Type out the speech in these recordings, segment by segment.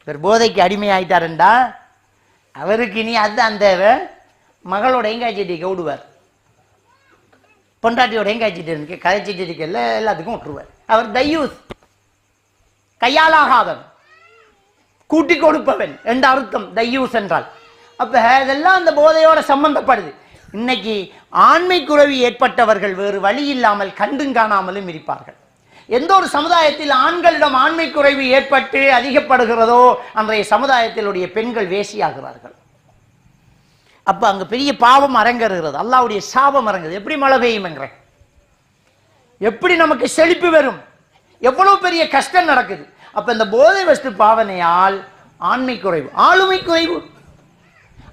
இவர் போதைக்கு அடிமையாயிட்டாருண்டா அவருக்கு இனி அதுதான் தேவை. மகளோட எங்காய்ச்சிட்டு விடுவார், பொண்டாட்டியோட எங்காய்ச்சிட்டு இருக்கு கதைச்சிட்டு இருக்கல எல்லாத்துக்கும் விட்டுருவார். அவர் தையூஸ், கையாலாகாதவன், கூட்டி கொடுப்பவன் என்ற அர்த்தம் தையூஸ் என்றால். அப்ப இதெல்லாம் அந்த போதையோட சம்பந்தப்படுது. இன்னைக்கு ஆண்மை குறைவு ஏற்பட்டவர்கள் வேறு வழி இல்லாமல் கண்டும் காணாமலும் இருப்பார்கள். எந்த ஒரு சமுதாயத்தில் ஆண்களிடம் ஆண்மை குறைவு ஏற்பட்டு அதிகப்படுகிறதோ அன்றைய சமுதாயத்திலுடைய பெண்கள் வேசியாகிறார்கள். அப்ப அங்க பெரிய பாவம் அரங்கேறுகிறது, அல்லாஹ்வுடைய சாபம் அரங்குது. எப்படி மழை பெய்யும் என்கிற, எப்படி நமக்கு செழிப்பு வரும், எவ்வளவு பெரிய கஷ்டம் நடக்குது. அப்ப இந்த போதை வஸ்து பாவனையால் ஆண்மை குறைவு, ஆளுமை குறைவு.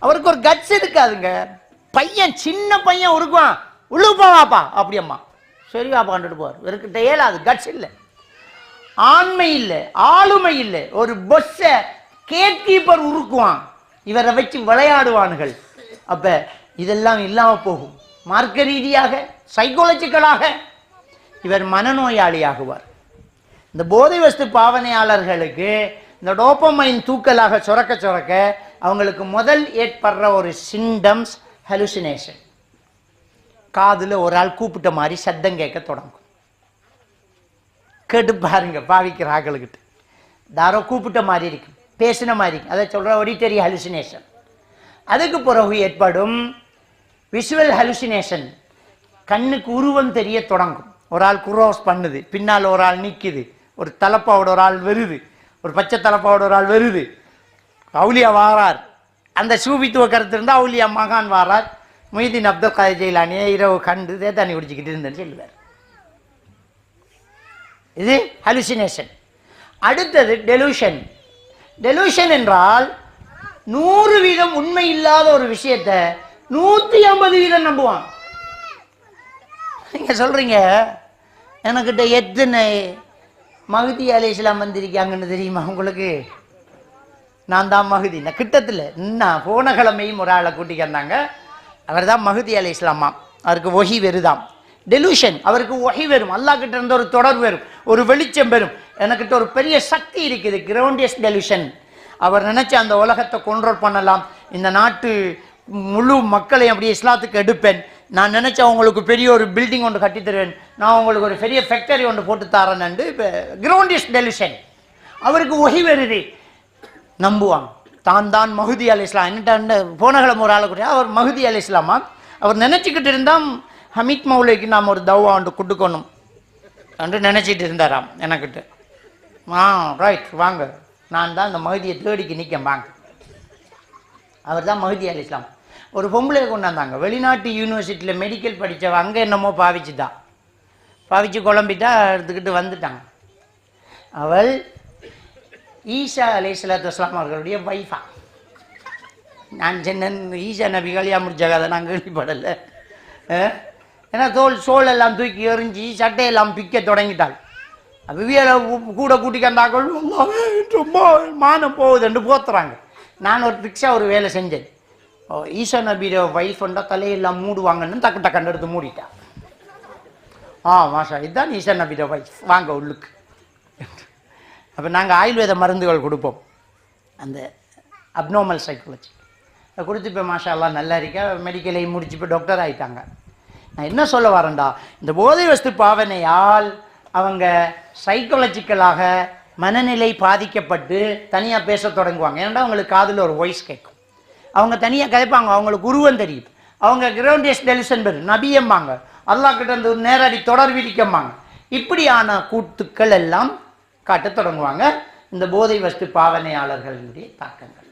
அவருக்கு ஒரு கட்ஸ் இருக்காதுங்க. பையன் சின்ன பையன் உருக்குவான், உள்ளுப்பாப்பா அப்படி அம்மா சரி வாப்பா கண்டுட்டு போவார். இவர்கிட்ட ஏலாது, கட்ஸ் இல்லை, ஆண்மை இல்லை, ஆளுமை இல்லை. ஒரு பொஸ்ஸ கேட் கீப்பர் உருக்குவான், இவரை வச்சு விளையாடுவான்கள். அப்ப இதெல்லாம் இல்லாம போகும். மார்க்க ரீதியாக சைக்காலஜிக்கலாக இவர் மனநோயாளியாகுவார். இந்த போதை வஸ்து பாவனையாளர்களுக்கு இந்த டோபமைன் தூக்கலாக சுரக்க சுரக்க அவங்களுக்கு முதல் ஏற்படுற ஒரு சிம்டம்ஸ் ஹலுசினேஷன். காதுல ஒரு ஆள் கூப்பிட்ட மாதிரி சத்தம் கேட்க தொடங்கும். கேட்டு பாருங்க, பாவிக்கிற ஆக்களுக்கிட்ட யாரோ கூப்பிட்ட மாதிரி இருக்கு, பேசின மாதிரி இருக்கு, அதை சொல்ற ஆடிட்டரி ஹலுசினேஷன். அதுக்கு பிறகு ஏற்படும் விஷுவல் ஹலுசினேஷன். கண்ணுக்கு உருவம் தெரிய தொடங்கும். ஒரு ஆள் குரோஸ் பண்ணுது, பின்னால் ஒரு ஆள் நிற்குது, ஒரு தலப்பாவோட ஒரு ஆள் வருது, ஒரு பச்சை தலப்பாவோட ஒரு ஆள் வருது, அவுலியா வாரார். அந்த சூபித்துவ கருத்து இருந்தால் அவுலியா மகான் வாரார். மொய்தீன் அப்துல் காதர் ஜெயிலானியை இரவு கண்டு தண்ணி குடிச்சிக்கிட்டு இருந்தேன்னு சொல்லுவார். இது ஹலுசினேஷன். அடுத்தது டெலூஷன். டெலூஷன் என்றால் 100% உண்மை இல்லாத ஒரு விஷயத்தை 150% நம்புவான். நீங்க சொல்றீங்க எனக்கிட்ட எத்தனை மஹதி அலைஹிஸ்ஸலாம் வந்திருக்காங்கன்னு தெரியுமா உங்களுக்கு? நான் தான் மஹதி. நான் கிட்டத்தில் இன்னும் போன கிழமையும் ஒரு ஆளை கூட்டிக்கு வந்தாங்க. அவர் தான் மஹதி அலைஹிஸ்ஸலாமா. அவருக்கு ஒஹி வருதாம். டெலூஷன், அவருக்கு ஒஹி வரும், அல்லாஹ் கிட்ட இருந்து ஒரு தொடர்பு வரும், ஒரு வெளிச்சம் வரும். எனக்கிட்ட ஒரு பெரிய சக்தி இருக்குது, கிரவுண்டியஸ் டெலூஷன். அவர் நினைச்ச அந்த உலகத்தை கண்ட்ரோல் பண்ணலாம், இந்த நாட்டு முழு மக்களையும் அப்படியே இஸ்லாத்துக்கு எடுப்பேன், நான் நினைச்ச அவங்களுக்கு பெரிய ஒரு பில்டிங் ஒன்று கட்டி தருவேன், நான் உங்களுக்கு ஒரு பெரிய ஃபேக்டரி ஒன்று போட்டு தரேன்னு கிரவுண்டியஸ் டெலிஷன். அவருக்கு ஒஹி வருது, நம்புவாங்க. தான் மஹதி அலைஹிஸ்ஸலாம். என்னட்ட போன கிழமை ஒரு ஆளை கூட அவர் மஹதி அலைஹிஸ்ஸலாமா. அவர் நினைச்சுக்கிட்டு இருந்தால் ஹமீத் மௌலைக்கு நாம் ஒரு தவா ஒன்று கொடுக்கணும் என்று நினைச்சிட்டு இருந்தாராம் எனக்கிட்ட. ரைட் வாங்க, நான் தான் இந்த மஹதியை தேடிக்கு நிற்கேன் வாங்க. அவர் தான் மஹதி அலைஹிஸ்ஸலாம். ஒரு பொம்பளையை கொண்டாந்தாங்க, வெளிநாட்டு யூனிவர்சிட்டியில் மெடிக்கல் படித்தவ. அங்கே என்னமோ பாவிச்சு குழம்பிட்டா எடுத்துக்கிட்டு வந்துட்டாங்க. அவள் ஈசா அலைஹிஸ்ஸலாத்து வஸ்ஸலாம் அவர்களுடைய வைஃபா. நான் சொன்னேன் ஈசா நபி கல்யா முடிச்ச கதை நான் கேள்விப்படலை. ஏன்னா சோல் எல்லாம் தூக்கி எறிஞ்சி சட்டையெல்லாம் பிக்க தொடங்கிட்டாள். விவியலை கூட கூட்டிக்கந்தாக்கள் ரொம்ப மானம் போகுதுன்னு போத்துறாங்க. நான் ஒரு ரிக்ஷா ஒரு வேலை செஞ்சேன். ஈசா நபியோட வைஃப்ண்டா தலையெல்லாம் மூடுவாங்கன்னு டக்கு டக்குன்னு எடுத்து மூடிட்டா. மாஷா இதுதான் ஈசா நபியோட வைஃப், வாங்க உள்ளுக்கு. அப்போ நாங்கள் ஆயுர்வேத மருந்துகள் கொடுப்போம், அந்த அப்நார்மல் சைக்காலஜி அதை கொடுத்து. இப்போ மாஷா எல்லாம் நல்லா இருக்கா, மெடிக்கலையும் முடிச்சு இப்போ டாக்டர் ஆகிட்டாங்க. நான் என்ன சொல்ல வரேன்டா, இந்த போதை வஸ்து பாவனையால் அவங்க சைக்காலஜிக்கலாக மனநிலை பாதிக்கப்பட்டு தனியாக பேச தொடங்குவாங்க. ஏன்னா அவங்களுக்கு காதில் ஒரு வாய்ஸ் கேட்கும், அவங்க தனியாக கதைப்பாங்க, அவங்களுக்கு உருவம் தெரியும், அவங்க கிரவுண்டியஸ் டெலிஷன் பெரு நபியம்பாங்க, அல்லாஹ் கிட்ட இருந்து நேரடி தொடர் விதிக்கம்பாங்க. இப்படியான கூத்துக்கள் எல்லாம் காட்ட தொடங்குவாங்க. இந்த போதை வஸ்து பாவனையாளர்களுடைய தாக்கங்கள்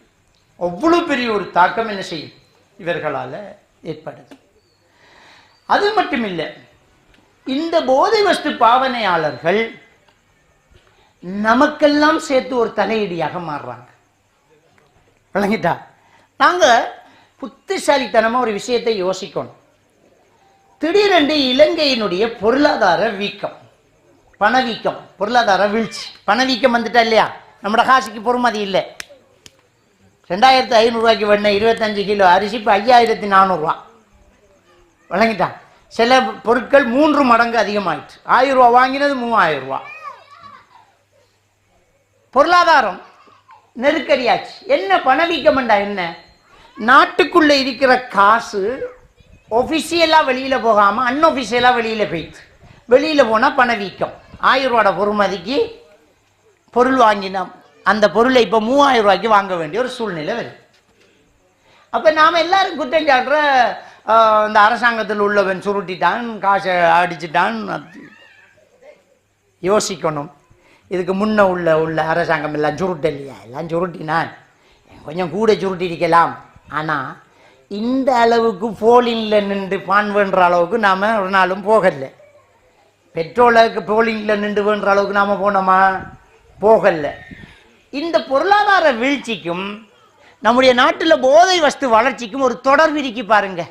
அவ்வளோ பெரிய ஒரு தாக்கம் என்ன செய்யும் இவர்களால் ஏற்படுது. அது மட்டும் இல்லை, இந்த போதை வஸ்து பாவனையாளர்கள் நமக்கெல்லாம் சேர்த்து ஒரு தலையீடியாக மாறுறாங்க. விளங்கிட்டா? நாங்கள் புத்திசாலித்தனமாக ஒரு விஷயத்தை யோசிக்கணும். திடீரென்று இலங்கையினுடைய பொருளாதார வீக்கம், பணவீக்கம், பொருளாதார வீழ்ச்சி, பணவீக்கம் வந்துட்டா இல்லையா? நம்மளோட காசுக்கு பொறுமதி இல்லை. 2500 வேண 25 கிலோ அரிசி இப்போ 5400. விளங்கிட்டான்? சில பொருட்கள் 3 மடங்கு அதிகமாயிடுச்சு. 1000 ரூபா வாங்கினது 3000 ரூபா. பொருளாதாரம் நெருக்கடியாச்சு. என்ன பணவீக்கம்ண்டா என்ன? நாட்டுக்குள்ள இருக்கிற காசு ஒஃபிஷியலா வெளியில போகாம அன்ஒஃபிஷியலா வெளியில போயிடுச்சு. வெளியில போனா பணவீக்கம். 1000 ரூபாய் பொறுமதிக்கு பொருள் வாங்கினோம், அந்த பொருளை இப்போ 3000 ரூபாய்க்கு வாங்க வேண்டிய ஒரு சூழ்நிலை வருது. அப்ப நாம எல்லாரும் குற்றம் சாட்டுற இந்த அரசாங்கத்தில் உள்ளவன் சுருட்டிட்டான், காசை அடிச்சுட்டான். யோசிக்கணும், இதுக்கு முன்ன உள்ள அரசாங்கம் எல்லாம் சுருட்டு இல்லையா? எல்லாம் சுருட்டினான், கொஞ்சம் கூட சுருட்டி இருக்கலாம். ஆனால் இந்த அளவுக்கு போலிங்கில் நின்று பான் வேண்ட அளவுக்கு நாம் ஒரு நாளும் போகலை. பெட்ரோலுக்கு போலிங்கில் நின்று வேண்ட அளவுக்கு நாம் போனோமா? போகலை. இந்த பொருளாதார வீழ்ச்சிக்கும் நம்முடைய நாட்டில் போதை வஸ்து வளர்ச்சிக்கும் ஒரு தொடர்பு இருக்கு பாருங்க.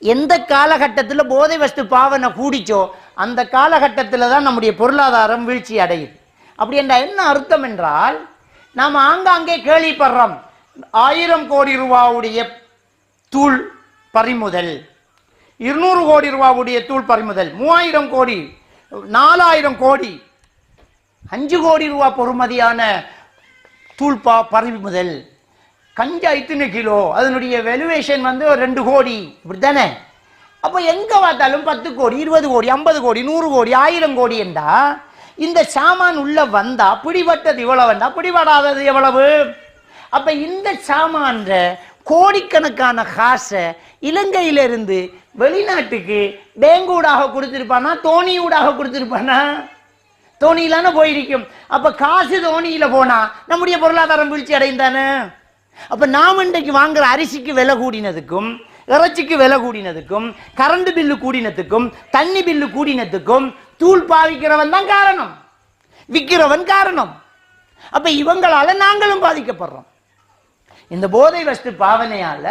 எந்த காலகட்டத்தில் போதை வஸ்து பாவனை கூடிச்சோ அந்த காலகட்டத்தில் தான் நம்முடைய பொருளாதாரம் வீழ்ச்சி அடையுது. அப்படி என்ற என்ன அர்த்தம் என்றால், நாம் ஆங்காங்கே கேள்விப்படுறோம் 1000 கோடி ரூபாவுடைய தூள் பறிமுதல், 200 கோடி ரூபாவுடைய தூள் பறிமுதல், 3000 கோடி, 4000 கோடி, 5 கோடி ரூபா பொறுமதியான தூள் பறிமுதல். கஞ்சா இத்தனை கிலோ, அதனுடைய வேல்யூவேஷன் 2 கோடி, இப்படித்தானே? அப்போ எங்க பார்த்தாலும் 10 கோடி, 20 கோடி, 50 கோடி, 100 கோடி, 1000 கோடி என்றா இந்த சாமான் உள்ள வந்தா பிடிபட்டது இவ்வளவு வேண்டா, பிடிபடாதது எவ்வளவு? அப்ப இந்த சாமான் கோடிக்கணக்கான காசை இலங்கையிலிருந்து வெளிநாட்டுக்கு பேங்கூடாக கொடுத்திருப்பானா, தோணியூடாக கொடுத்திருப்பானா? தோணியிலான போயிருக்கும். அப்ப காசு தோணியில போனா நம்முடைய பொருளாதாரம் வீழ்ச்சி அடைந்தானே. அப்ப நாம் இன்றைக்கு வாங்குற அரிசிக்கு விலை கூடினதுக்கும், இறைச்சிக்கு விலை கூடினதுக்கும், கரண்ட் பில்லு கூடினதுக்கும், தண்ணி பில்லு கூடினதுக்கும் தூள் பாவிக்கிறவன் தான் காரணம், விற்கிறவன் காரணம். அப்ப இவங்களால நாங்களும் பாதிக்கப்படுறோம். இந்த போதை வஸ்து பாவனையால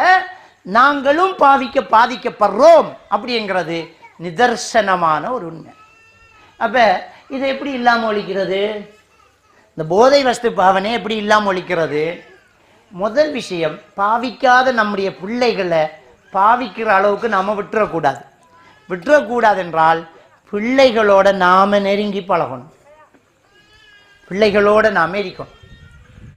நாங்களும் பாதிக்கப்படுறோம் அப்படிங்கிறது நிதர்சனமான ஒரு உண்மை. அப்ப இதை எப்படி இல்லாம ஒழிக்கிறது? இந்த போதை வஸ்து பாவனை எப்படி இல்லாம ஒழிக்கிறது? முதல் விஷயம், பாவிக்காத நம்முடைய பிள்ளைகளை பாவிக்கிற அளவுக்கு நாம விட்டுறக்கூடாது என்றால் பிள்ளைகளோட நாம நெருங்கி பழகணும், பிள்ளைகளோட நாம இருக்கணும்.